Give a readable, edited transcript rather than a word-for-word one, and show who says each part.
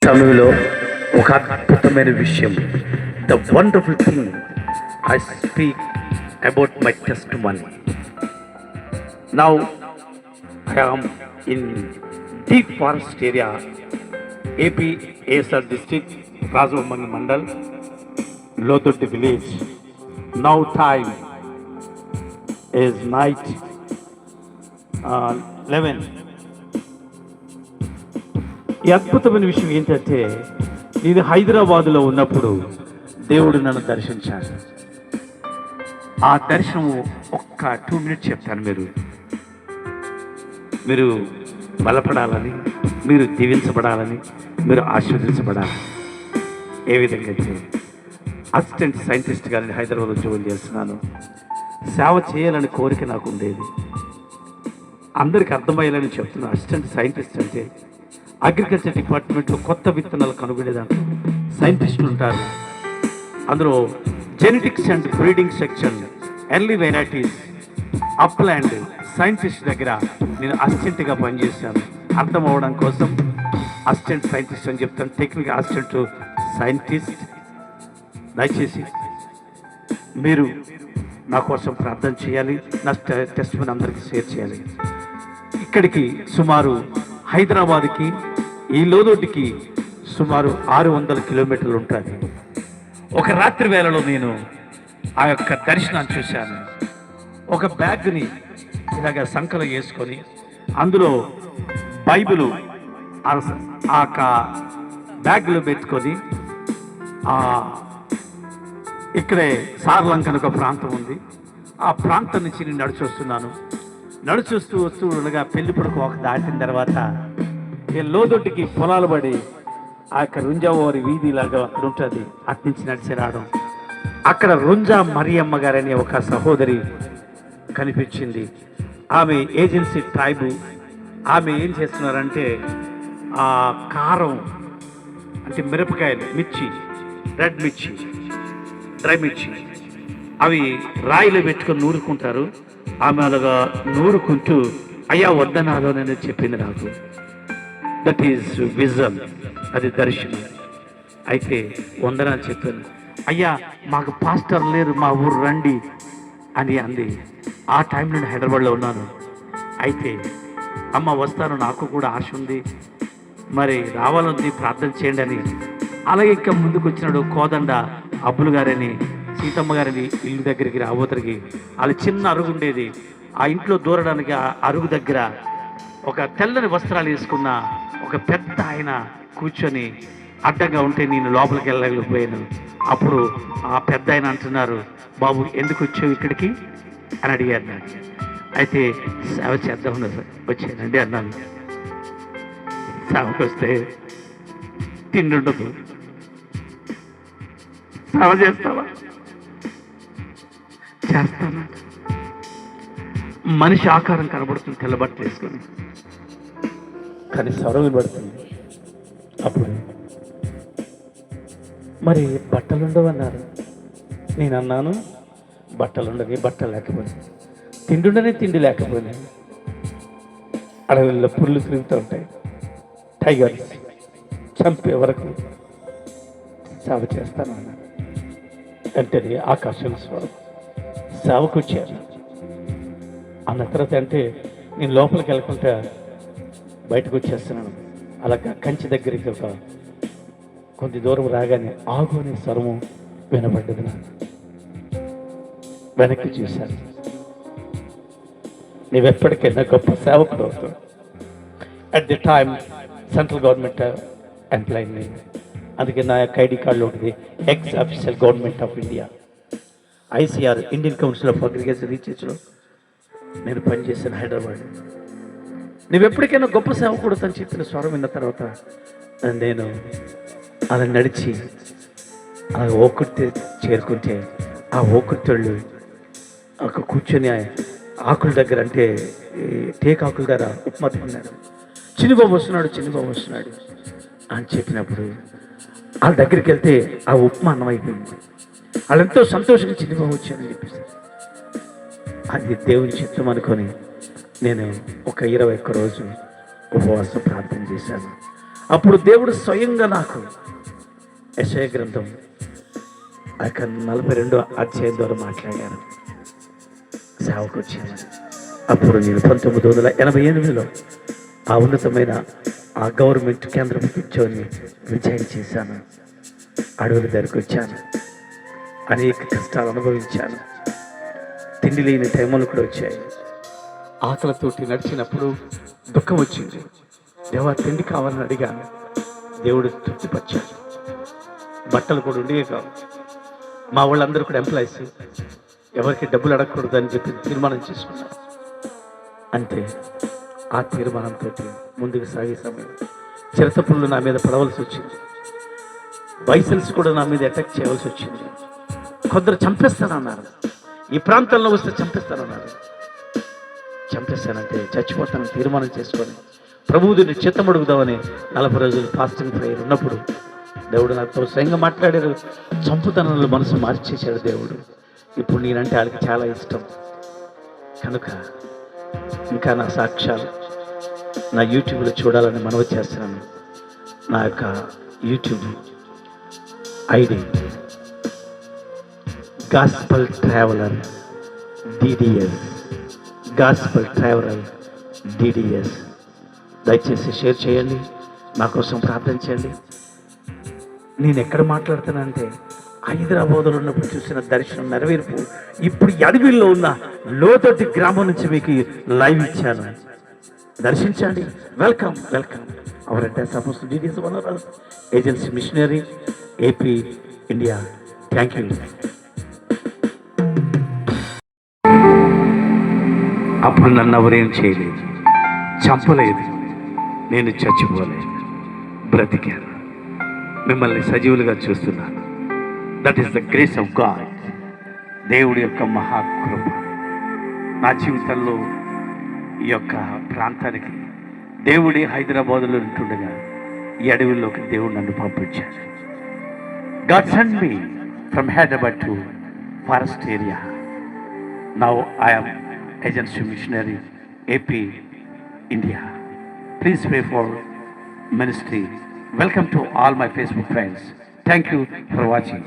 Speaker 1: సమయంలో ఒక అద్భుతమైన విషయం, the wonderful thing I speak about my testimony. Now I am in deep forest area, AP ఏసర్ district, Rajahmundry mandal, Lododdi village. Now time is night 11. ఈ అద్భుతమైన విషయం ఏంటంటే, నేను హైదరాబాదులో ఉన్నప్పుడు దేవుడు నన్ను దర్శించాడు. ఆ దర్శనము ఒక్క 2 minutes చెప్తాను. మీరు బలపడాలని, మీరు దీవించబడాలని, మీరు ఆశీర్వదించబడాలని. ఏ విధంగా అయితే అసిస్టెంట్ సైంటిస్ట్గా నేను హైదరాబాద్లో ఉద్యోగం చేస్తున్నాను. సేవ చేయాలని కోరిక నాకు ఉండేది. అందరికీ అర్థమయ్యేలని చెప్తున్నా. అసిస్టెంట్ సైంటిస్ట్ అంటే అగ్రికల్చర్ డిపార్ట్మెంట్లో కొత్త విత్తనాలు కనుగొనేదాంట్లో సైంటిస్టులు ఉంటారు. అందులో genetics and breeding section, early varieties, upland scientist దగ్గర నేను అసిస్టెంట్గా పనిచేశాను. అర్థం అవ్వడం కోసం అసిస్టెంట్ సైంటిస్ట్ అని చెప్తాను. Technical assistant scientist. దయచేసి మీరు నా కోసం ప్రార్థన చేయాలి. నా టెస్టిమనీ అందరికీ షేర్ చేయాలి. ఇక్కడికి సుమారు హైదరాబాద్కి, ఈ లోదొడ్డికి సుమారు 600 కిలోమీటర్లు ఉంటుంది. ఒక రాత్రి వేళలో నేను ఆ యొక్క దర్శనాన్ని చూశాను. ఒక బ్యాగ్ని ఇలాగ సంకలో వేసుకొని అందులో బైబిలు ఆ బ్యాగ్లో పెట్టుకొని ఇక్కడే సార్లంక ఒక ప్రాంతం ఉంది. ఆ ప్రాంతం నుంచి నేను నడిచొస్తున్నాను. వస్తూ ఉండగా పెళ్లి పడుకు ఒక దాటిన తర్వాత లోదొడ్డికి పొలాలు పడి ఆ యొక్క రుంజావారి వీధి లాగా అక్కడ ఉంటుంది. అటు నుంచి నడిచి రావడం, అక్కడ రుంజా మరియమ్మ గారనే ఒక సహోదరి కనిపించింది. ఆమె ఏజెన్సీ ట్రైబు. ఆమె ఏం చేస్తున్నారంటే ఆ కారం అంటే మిరపకాయలు, మిర్చి, రెడ్ మిర్చి, డ్రై మిర్చి, అవి రాయిలో పెట్టుకొని నూరుకుంటారు. ఆమె అలాగా నూరుకుంటూ అయ్యా వద్దనాలో నేను చెప్పింది నాకు. దట్ ఈజ్ విజన్, అది దర్శనం. అయితే వందనాలు చెప్పాను. అయ్యా మాకు పాస్టర్ లేరు, మా ఊరు రండి అని అంది. ఆ టైంలో నేను హైదరాబాద్లో ఉన్నాను. అయితే అమ్మ వస్తాను, నాకు కూడా ఆశ ఉంది, మరి రావాలని ప్రార్థన చేయండి అని. అలాగే ఇంకా ముందుకు వచ్చినాడు కోదండ అబ్బులు గారని, సీతమ్మ గారిని ఇల్లు దగ్గరికి రాబోతరికి అది చిన్న అరుగు ఉండేది. ఆ ఇంట్లో దూరడానికి ఆ అరుగు దగ్గర ఒక తెల్లని వస్త్రాలు వేసుకున్న ఒక పెద్ద ఆయన కూర్చొని అడ్డంగా ఉంటే నేను లోపలికి వెళ్ళలేకపోయాను. అప్పుడు ఆ పెద్ద ఆయన అంటున్నారు, బాబు ఎందుకు వచ్చావు ఇక్కడికి అని అడిగారు నాకు. అయితే సేవ చేద్దామని వచ్చానండి అన్నాను. సేవకు వస్తే తిండి ఉండదు, సేవ చేస్తావా? చేస్తాను. మనిషి ఆకారం కనబడుతుంది తెల్లబట్టలు వేసుకొని, కానీ స్వరం వినబడుతుంది. అప్పుడు మరి బట్టలు ఉండవన్నారు. నేను అన్నాను, బట్టలు ఉండని, బట్టలు లేకపోయినా, తిండి ఉండని, తిండి లేకపోయినా. అడవుల్లో పుర్లు తిరుగుతూ ఉంటాయి, టైగర్స్ చంపే వరకు సేవ చేస్తాను అన్నాను. అంటే ఆకాశం స్వరం సేవకు వచ్చాను అన్న తర్వాత అంటే నేను లోపలికి వెళ్ళకుండా బయటకు వచ్చేస్తున్నాను. అలాగా కంచి దగ్గరికి ఒక కొంత దూరం రాగానే ఆగు అనే స్వరము వినబడ్డది. నాకు వెనక్కి చూశాను. నీవెప్పటికైనా గొప్ప సేవకుడు అవుతావు. At the time central government employee నేను. అందుకే నా యొక్క ఐడి కార్డులో ఉంటుంది ex official government of India, ICAR, Indian council of agriculture రీసెర్చ్లో నేను పనిచేశాను హైదరాబాద్. నువ్వెప్పటికైనా గొప్ప సేవకుడు అని చెప్పిన స్వరం విన్న తర్వాత నేను అలా నడిచి అలా ఓకుర్తి చేరుకుంటే ఆ ఓకుర్తోళ్ళు ఒక కూర్చొని ఆకుల దగ్గర, అంటే టేక్ ఆకుల దగ్గర ఉప్మా తిన్నాడు. చిన్నబాబు వస్తున్నాడు అని చెప్పినప్పుడు వాళ్ళ దగ్గరికి వెళ్తే ఆ ఉప్మా అన్నం అయిపోయింది. వాళ్ళు ఎంతో సంతోషంగా చిన్నబాబు వచ్చానని చెప్పేసి అది దేవుని చిత్తం అనుకొని నేను ఒక 21 రోజు ఉపవాసం ప్రార్థన చేశాను. అప్పుడు దేవుడు స్వయంగా నాకు యెషయా గ్రంథం 42 అధ్యాయం ద్వారా మాట్లాడారు. సేవకు వచ్చాను. అప్పుడు నేను 1988లో ఆ ఉన్నతమైన ఆ గవర్నమెంట్ కేంద్రం కూర్చొని విజయం చేశాను. అడవుల దగ్గరికి వచ్చాను. అనేక కష్టాలు అనుభవించాను. తిండి లేని టైములు కూడా వచ్చాయి. ఆకలితోటి నడిచినప్పుడు దుఃఖం వచ్చింది. దేవా తిండి కావాలని అడిగాను. దేవుడు తృప్తిపరిచాడు. బట్టలు కూడా ఉండేవి కావు. మా వాళ్ళందరూ కూడా ఎంప్లాయీస్, ఎవరికి డబ్బులు అడగకూడదు అని చెప్పి తీర్మానం చేసుకున్నాను. అంతే, ఆ తీర్మానంతో ముందుకు సాగే సమయం చిరతపుళ్ళు నా మీద పడవలసి వచ్చింది. వైసల్స్ కూడా నా మీద అటాక్ చేయవలసి వచ్చింది. కొందరు చంపేస్తానన్నారు. ఈ ప్రాంతంలో వస్తే చంపేస్తానన్నారు. చంపేస్తానంటే చచ్చిపోతానని తీర్మానం చేసుకొని ప్రభువుని చిత్తమడుగుదామని 40 రోజులు ఫాస్టింగ్ ప్రేయర్ ఉన్నప్పుడు దేవుడు నాతో స్వయంగా మాట్లాడారు. చంపుతనంలో మనసు మార్చేశాడు దేవుడు. ఇప్పుడు నేనంటే వాళ్ళకి చాలా ఇష్టం కనుక ఇంకా నా సాక్ష్యాలు నా యూట్యూబ్లో చూడాలని మనవి చేస్తున్నాను. నా యొక్క YouTube ID gospel traveller DDS, gospel traveller DDS. దయచేసి షేర్ చేయండి, నా కోసం ప్రార్థన చేయండి. నేను ఎక్కడ మాట్లాడుతానంటే హైదరాబాద్లో ఉన్నప్పుడు చూసిన దర్శనం నెరవేర్పు ఇప్పుడు అడవిలో ఉన్న లోతటి గ్రామం నుంచి మీకు లైవ్ ఇచ్చాను. దర్శించండి. Welcome welcome. అవరంటే సపోజ్ డీటెయిల్స్ వనరాలు agency missionary AP India. Thank you. అప్పుడు నన్ను ఎవరేం చేయలేదు, చంపలేదు, నేను చచ్చిపోలేదు, బ్రతికాను. మిమ్మల్ని సజీవులుగా చూస్తున్నాను. That is the grace of God. దేవుడి యొక్క మహాకృప నా జీవితంలో. ఈ యొక్క ప్రాంతానికి దేవుడి హైదరాబాదులో ఉంటుండగా ఈ అడవుల్లోకి దేవుడు నన్ను పంపించాడు. God send me from Hyderabad to forest area. Now I am agency missionary AP India. Please pray for ministry. Welcome to all my Facebook friends. Thank you for watching.